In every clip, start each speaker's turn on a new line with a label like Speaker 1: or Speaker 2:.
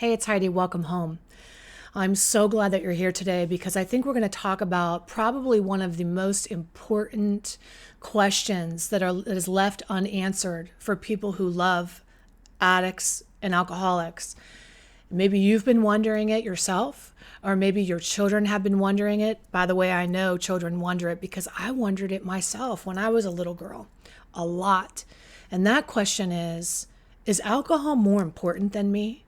Speaker 1: Hey, it's Heidi. Welcome home. I'm so glad that you're here today because I think we're going to talk about probably one of the most important questions that is left unanswered for people who love addicts and alcoholics. Maybe you've been wondering it yourself, or maybe your children have been wondering it. By the way, I know children wonder it because I wondered it myself when I was a little girl, a lot. And that question is alcohol more important than me?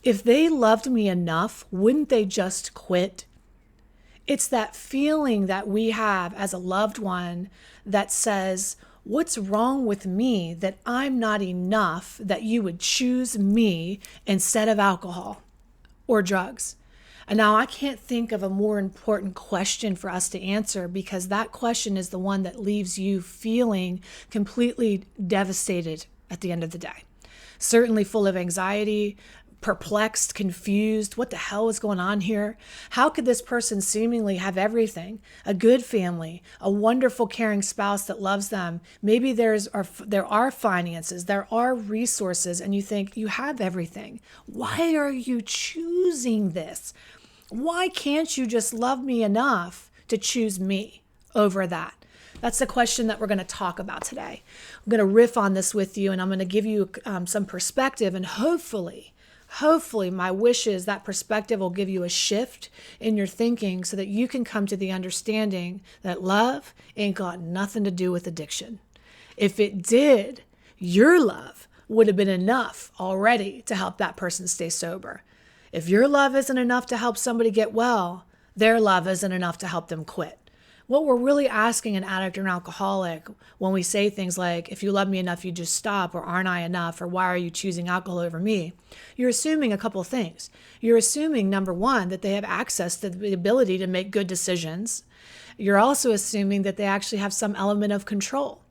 Speaker 1: If they loved me enough, wouldn't they just quit? It's that feeling that we have as a loved one that says, what's wrong with me that I'm not enough that you would choose me instead of alcohol or drugs? And now I can't think of a more important question for us to answer because that question is the one that leaves you feeling completely devastated at the end of the day. Certainly full of anxiety, perplexed, confused. What the hell is going on here? How could this person seemingly have everything? A good family, a wonderful, caring spouse that loves them. Maybe there are finances, there are resources, and you think you have everything. Why are you choosing this? Why can't you just love me enough to choose me over that? That's the question that we're going to talk about today. I'm going to riff on this with you, and I'm going to give you some perspective, and hopefully my wish is that perspective will give you a shift in your thinking so that you can come to the understanding that love ain't got nothing to do with addiction. If it did, your love would have been enough already to help that person stay sober. If your love isn't enough to help somebody get well, their love isn't enough to help them quit. What we're really asking an addict or an alcoholic when we say things like, if you love me enough, you just stop, or aren't I enough, or why are you choosing alcohol over me? You're assuming a couple of things. You're assuming, number one, that they have access to the ability to make good decisions. You're also assuming that they actually have some element of control.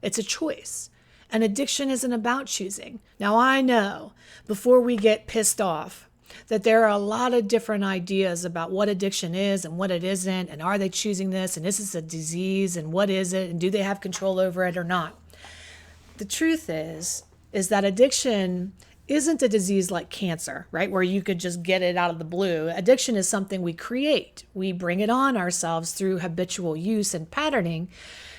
Speaker 1: It's a choice. And addiction isn't about choosing. Now, I know before we get pissed off, that there are a lot of different ideas about what addiction is and what it isn't, and are they choosing this, and is this a disease, and what is it, and do they have control over it or not? The truth is that addiction isn't a disease like cancer, right? Where you could just get it out of the blue. Addiction is something we create. We bring it on ourselves through habitual use and patterning,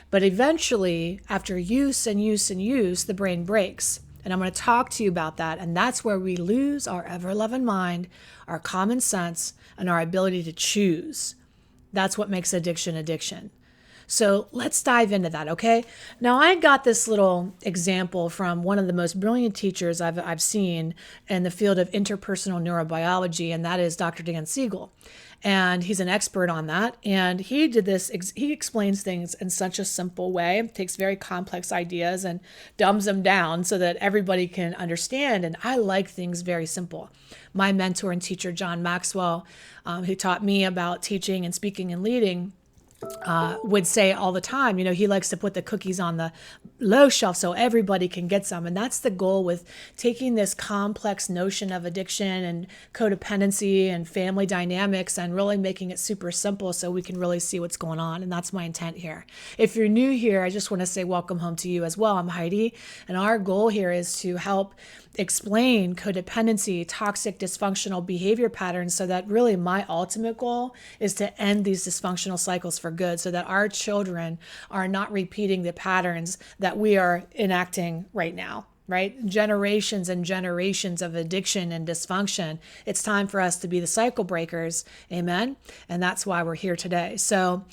Speaker 1: but eventually, after use and use and use, the brain breaks. And I'm going to talk to you about that. And that's where we lose our ever-loving mind, our common sense, and our ability to choose. That's what makes addiction addiction. So let's dive into that, okay? Now, I got this little example from one of the most brilliant teachers I've seen in the field of interpersonal neurobiology, and that is Dr. Dan Siegel. And he's an expert on that. And he did this, he explains things in such a simple way, takes very complex ideas and dumbs them down so that everybody can understand. And I like things very simple. My mentor and teacher, John Maxwell, who taught me about teaching and speaking and leading, would say all the time, he likes to put the cookies on the low shelf so everybody can get some. And that's the goal with taking this complex notion of addiction and codependency and family dynamics and really making it super simple so we can really see what's going on. And that's my intent here. If you're new here, I just want to say welcome home to you as well. I'm Heidi, and our goal here is to help explain codependency, toxic, dysfunctional behavior patterns, so that really my ultimate goal is to end these dysfunctional cycles for good, so that our children are not repeating the patterns that we are enacting right now, right? Generations and generations of addiction and dysfunction. It's time for us to be the cycle breakers. Amen. And that's why we're here today. So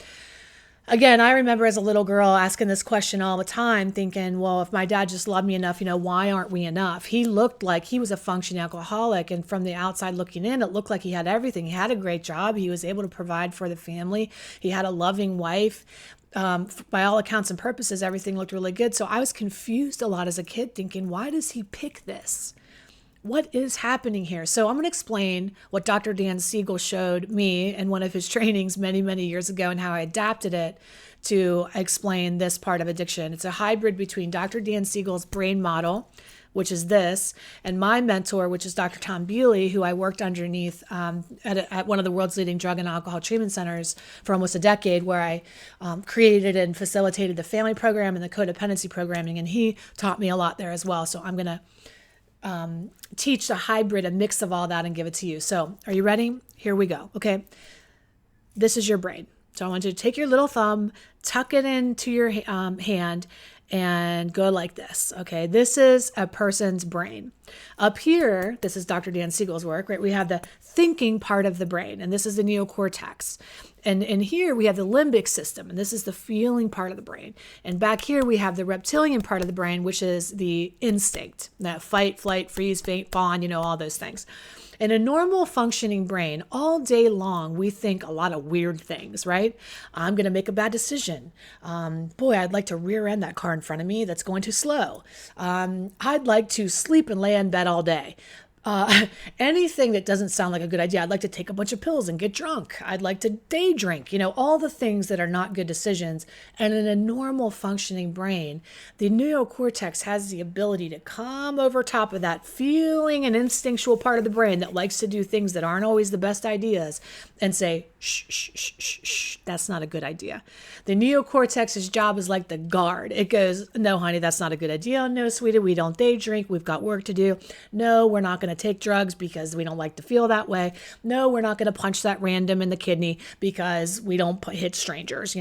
Speaker 1: again, I remember as a little girl asking this question all the time, thinking, well, if my dad just loved me enough, why aren't we enough? He looked like he was a functioning alcoholic. And from the outside looking in, it looked like he had everything. He had a great job. He was able to provide for the family. He had a loving wife. By all accounts and purposes, everything looked really good. So I was confused a lot as a kid, thinking, why does he pick this? What is happening here? So I'm going to explain what Dr. Dan Siegel showed me in one of his trainings many, many years ago, and how I adapted it to explain this part of addiction. It's a hybrid between Dr. Dan Siegel's brain model, which is this, and my mentor, which is Dr. Tom Bewley, who I worked underneath at one of the world's leading drug and alcohol treatment centers for almost a decade, where I created and facilitated the family program and the codependency programming, and he taught me a lot there as well. So I'm going to teach a hybrid, a mix of all that, and give it to you. So are you ready? Here we go. Okay. This is your brain. So I want you to take your little thumb, tuck it into your hand, and go like this. Okay, this is a person's brain. Up here, this is Dr. Dan Siegel's work, right? We have the thinking part of the brain, and this is the neocortex. And here we have the limbic system, and this is the feeling part of the brain. And back here we have the reptilian part of the brain, which is the instinct, that fight, flight, freeze, faint, fawn, all those things. In a normal functioning brain, all day long, we think a lot of weird things, right? I'm going to make a bad decision. Boy, I'd like to rear end that car in front of me that's going too slow. I'd like to sleep and lay in bed all day. Anything that doesn't sound like a good idea. I'd like to take a bunch of pills and get drunk. I'd like to day drink, all the things that are not good decisions. And in a normal functioning brain, the neocortex has the ability to come over top of that feeling and instinctual part of the brain that likes to do things that aren't always the best ideas and say, shh, shh, shh, shh, shh, that's not a good idea. The neocortex's job is like the guard. It goes, no, honey, that's not a good idea. No, sweetie, we don't day drink. We've got work to do. No, we're not going to take drugs because we don't like to feel that way. No, we're not going to punch that random in the kidney because we don't hit strangers.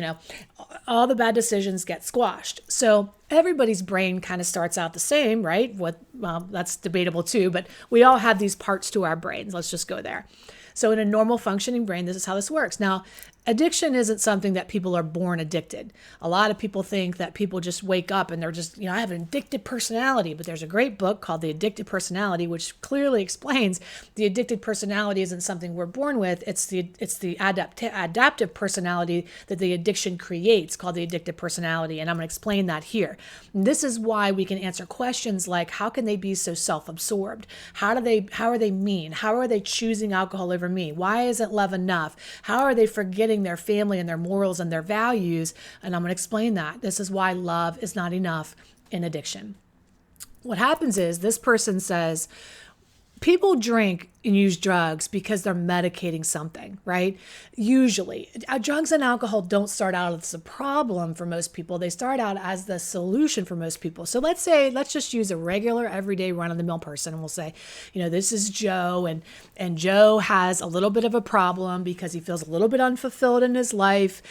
Speaker 1: All the bad decisions get squashed. So everybody's brain kind of starts out the same, right? Well, that's debatable too, but we all have these parts to our brains. Let's just go there. So in a normal functioning brain, this is how this works. Now, addiction isn't something that people are born addicted. A lot of people think that people just wake up and they're just, I have an addicted personality, but there's a great book called The Addicted Personality, which clearly explains the addicted personality isn't something we're born with. It's the adaptive personality that the addiction creates, called the addicted personality. And I'm going to explain that here. And this is why we can answer questions like, how can they be so self-absorbed? How are they mean? How are they choosing alcohol over me? Why isn't love enough? How are they forgetting their family and their morals and their values? And I'm going to explain that. This is why love is not enough in addiction. What happens is this person says, people drink and use drugs because they're medicating something, right? Usually, drugs and alcohol don't start out as a problem for most people. They start out as the solution for most people. So let's just use a regular, everyday, run-of-the-mill person, and we'll say, this is Joe, and Joe has a little bit of a problem because he feels a little bit unfulfilled in his life.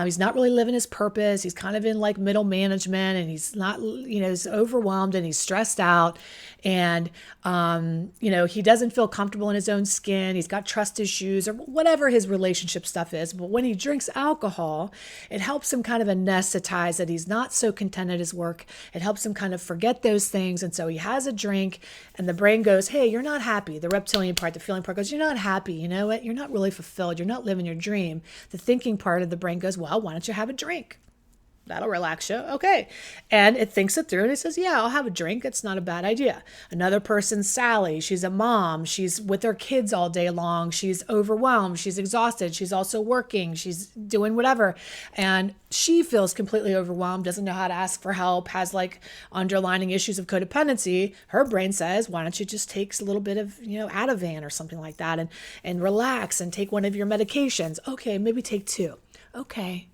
Speaker 1: He's not really living his purpose. He's kind of in like middle management, and he's not, he's overwhelmed and he's stressed out, and he doesn't feel comfortable in his own skin. He's got trust issues or whatever his relationship stuff is. But when he drinks alcohol, it helps him kind of anesthetize that he's not so content at his work. It helps him kind of forget those things. And so he has a drink and the brain goes, hey, you're not happy. The reptilian part, the feeling part goes, you're not happy. You know what? You're not really fulfilled. You're not living your dream. The thinking part of the brain goes, well, why don't you have a drink? That'll relax you. Okay. And it thinks it through and it says, yeah, I'll have a drink. It's not a bad idea. Another person, Sally, she's a mom. She's with her kids all day long. She's overwhelmed. She's exhausted. She's also working. She's doing whatever. And she feels completely overwhelmed, doesn't know how to ask for help, has like underlining issues of codependency. Her brain says, why don't you just take a little bit of, Ativan or something like that and relax and take one of your medications. Okay, maybe take 2. Okay.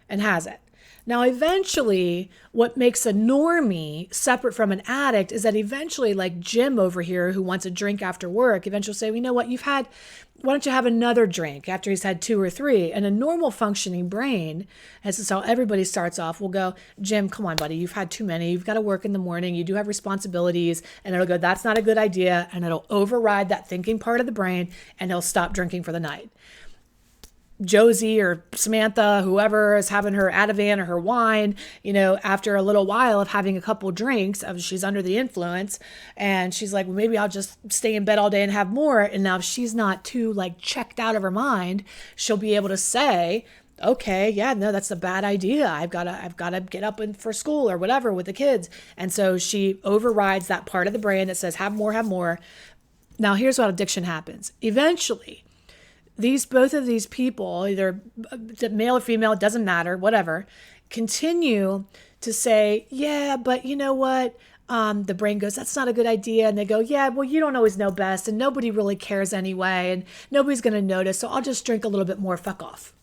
Speaker 1: And has it. Now, eventually, what makes a normie separate from an addict is that eventually, like Jim over here, who wants a drink after work, eventually say, you know what, why don't you have another drink after he's had 2 or 3? And a normal functioning brain, as is how everybody starts off, will go, Jim, come on, buddy, you've had too many. You've got to work in the morning. You do have responsibilities. And it'll go, that's not a good idea. And it'll override that thinking part of the brain, and he'll stop drinking for the night. Josie or Samantha, whoever is having her Ativan or her wine, after a little while of having a couple drinks, she's under the influence and she's like, well, maybe I'll just stay in bed all day and have more. And now if she's not too checked out of her mind, she'll be able to say, okay, yeah, no, that's a bad idea. I've got to get up for school or whatever with the kids. And so she overrides that part of the brain that says, have more, have more. Now here's what addiction happens. Eventually, both of these people, either male or female, it doesn't matter, whatever, continue to say, yeah, but you know what? The brain goes, that's not a good idea. And they go, yeah, well, you don't always know best. And nobody really cares anyway. And nobody's going to notice. So I'll just drink a little bit more. Fuck off.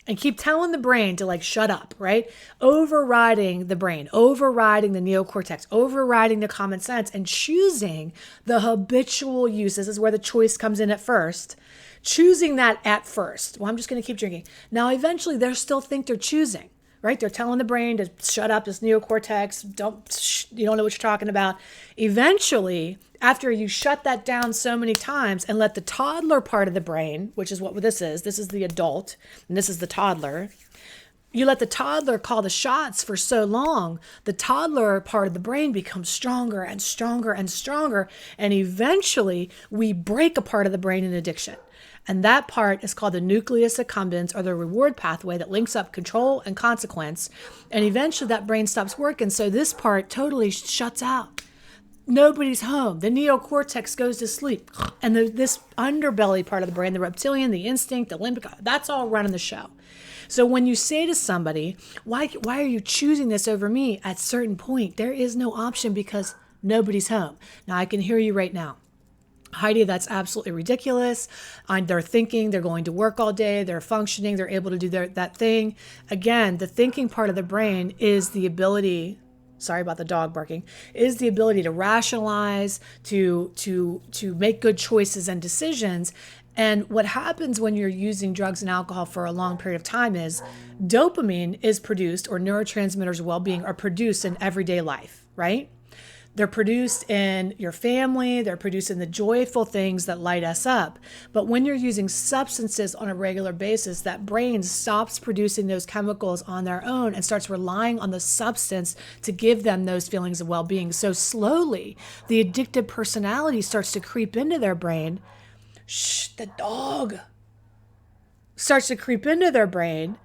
Speaker 1: and keep telling the brain to like shut up, right? Overriding the brain, overriding the neocortex, overriding the common sense, and choosing the habitual use. This is where the choice comes in at first. Choosing that at first. Well, I'm just going to keep drinking. Now, eventually, they still think they're choosing, right? They're telling the brain to shut up, this neocortex, you don't know what you're talking about. Eventually, after you shut that down so many times and let the toddler part of the brain, which is what this is the adult, and this is the toddler. You let the toddler call the shots for so long, the toddler part of the brain becomes stronger and stronger and stronger. And eventually, we break a part of the brain in addiction. And that part is called the nucleus accumbens, or the reward pathway that links up control and consequence. And eventually that brain stops working. So this part totally shuts out. Nobody's home. The neocortex goes to sleep. And this underbelly part of the brain, the reptilian, the instinct, the limbic, that's all running the show. So when you say to somebody, why are you choosing this over me? At a certain point, there is no option because nobody's home. Now I can hear you right now. Heidi, that's absolutely ridiculous. They're thinking, they're going to work all day, they're functioning, they're able to do that thing. Again, the thinking part of the brain is the ability, sorry about the dog barking, is the ability to rationalize, to make good choices and decisions. And what happens when you're using drugs and alcohol for a long period of time is dopamine is produced, or neurotransmitters of well-being are produced in everyday life, right? They're produced in your family. They're produced in the joyful things that light us up. But when you're using substances on a regular basis, that brain stops producing those chemicals on their own and starts relying on the substance to give them those feelings of well-being. So slowly, the addictive personality starts to creep into their brain. Shh, the dog starts to creep into their brain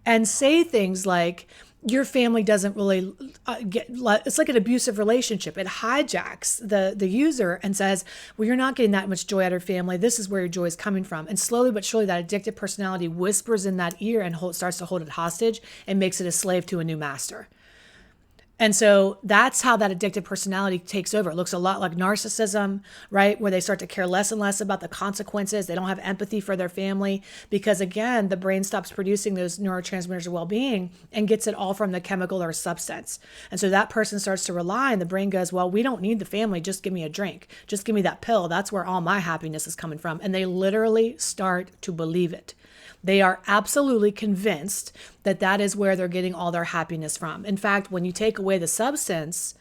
Speaker 1: and say things like, your family doesn't really it's like an abusive relationship. It hijacks the user and says, well, you're not getting that much joy out of your family. This is where your joy is coming from. And slowly but surely that addictive personality whispers in that ear and starts to hold it hostage and makes it a slave to a new master. And so that's how that addictive personality takes over. It looks a lot like narcissism, right? Where they start to care less and less about the consequences. They don't have empathy for their family because, again, the brain stops producing those neurotransmitters of well-being and gets it all from the chemical or substance. And so that person starts to rely, and the brain goes, well, we don't need the family. Just give me a drink. Just give me that pill. That's where all my happiness is coming from. And they literally start to believe it. They are absolutely convinced that that is where they're getting all their happiness from. In fact, when you take away the substance,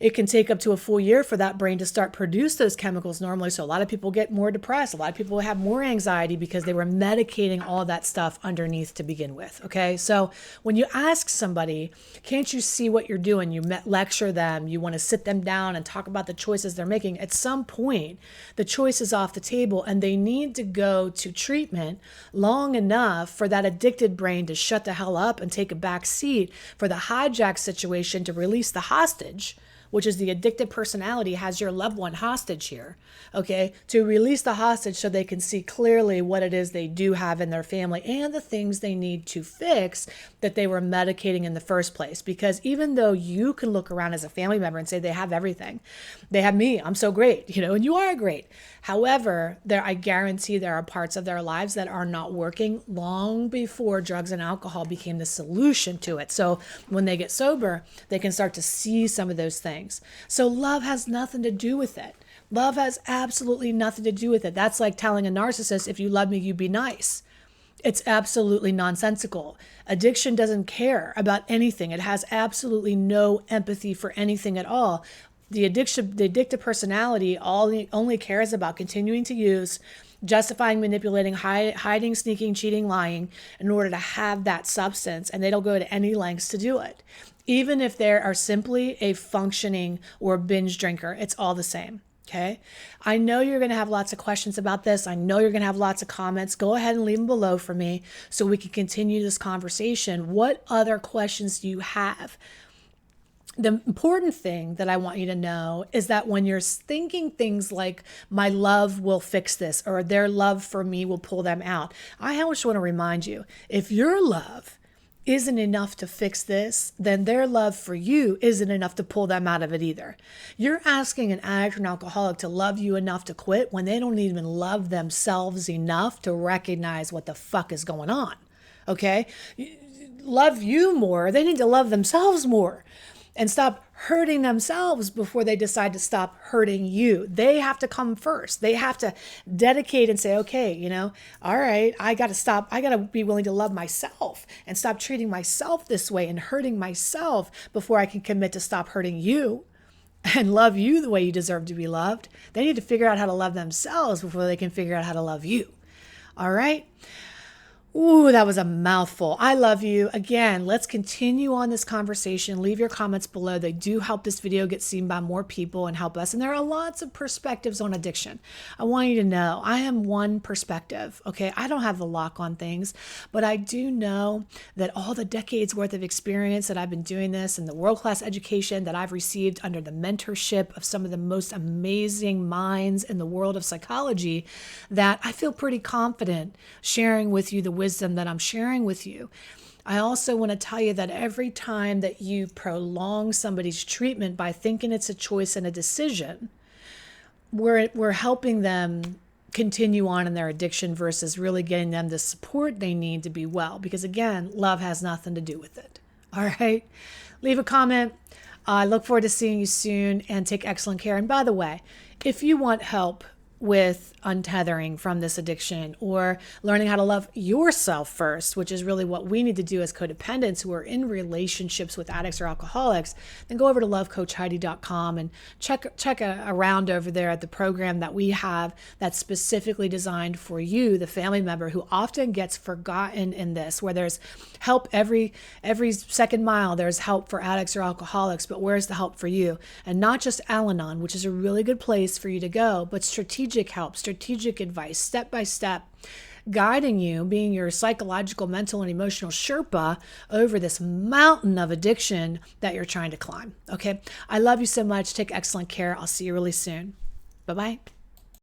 Speaker 1: it can take up to a full year for that brain to start produce those chemicals normally. So a lot of people get more depressed. A lot of people have more anxiety because they were medicating all that stuff underneath to begin with. Okay. So when you ask somebody, can't you see what you're doing? You lecture them. You want to sit them down and talk about the choices they're making. At some point, the choice is off the table and they need to go to treatment long enough for that addicted brain to shut the hell up and take a back seat for the hijack situation to release the hostage, which is the addictive personality has your loved one hostage here, okay, to release the hostage so they can see clearly what it is they do have in their family and the things they need to fix that they were medicating in the first place. Because even though you can look around as a family member and say they have everything, they have me, I'm so great, and you are great. However, I guarantee there are parts of their lives that are not working long before drugs and alcohol became the solution to it. So when they get sober, they can start to see some of those things. So love has nothing to do with it. Love has absolutely nothing to do with it. That's like telling a narcissist, if you love me, you be nice. It's absolutely nonsensical. Addiction doesn't care about anything. It has absolutely no empathy for anything at all. The addictive personality only cares about continuing to use, justifying, manipulating, hiding, sneaking, cheating, lying in order to have that substance, and they don't go to any lengths to do it. Even if they are simply a functioning or binge drinker, it's all the same. Okay. I know you're going to have lots of questions about this. I know you're going to have lots of comments. Go ahead and leave them below for me so we can continue this conversation. What other questions do you have? The important thing that I want you to know is that when you're thinking things like my love will fix this or their love for me will pull them out, I just want to remind you, if your love isn't enough to fix this, then their love for you isn't enough to pull them out of it either. You're asking an addict or an alcoholic to love you enough to quit when they don't even love themselves enough to recognize what the fuck is going on. Okay? Love you more. They need to love themselves more and stop hurting themselves before they decide to stop hurting you. They have to come first. They have to dedicate and say, okay, all right, I got to stop. I got to be willing to love myself and stop treating myself this way and hurting myself before I can commit to stop hurting you and love you the way you deserve to be loved. They need to figure out how to love themselves before they can figure out how to love you. All right? Ooh, that was a mouthful. I love you. Again, let's continue on this conversation. Leave your comments below. They do help this video get seen by more people and help us. And there are lots of perspectives on addiction. I want you to know I am one perspective, okay? I don't have the lock on things, but I do know that all the decades worth of experience that I've been doing this and the world-class education that I've received under the mentorship of some of the most amazing minds in the world of psychology, that I feel pretty confident sharing with you the wisdom that I'm sharing with you. I also want to tell you that every time that you prolong somebody's treatment by thinking it's a choice and a decision, we're helping them continue on in their addiction versus really getting them the support they need to be well. Because again, love has nothing to do with it. All right. Leave a comment. I look forward to seeing you soon, and take excellent care. And by the way, if you want help with untethering from this addiction or learning how to love yourself first, which is really what we need to do as codependents who are in relationships with addicts or alcoholics, then go over to lovecoachheidi.com and check around over there at the program that we have that's specifically designed for you, the family member who often gets forgotten in this, where there's help every second mile. There's help for addicts or alcoholics, but where's the help for you? And not just Al-Anon, which is a really good place for you to go, but strategic help, strategic advice, step by step, guiding you, being your psychological, mental, and emotional Sherpa over this mountain of addiction that you're trying to climb. Okay. I love you so much. Take excellent care. I'll see you really soon. Bye-bye.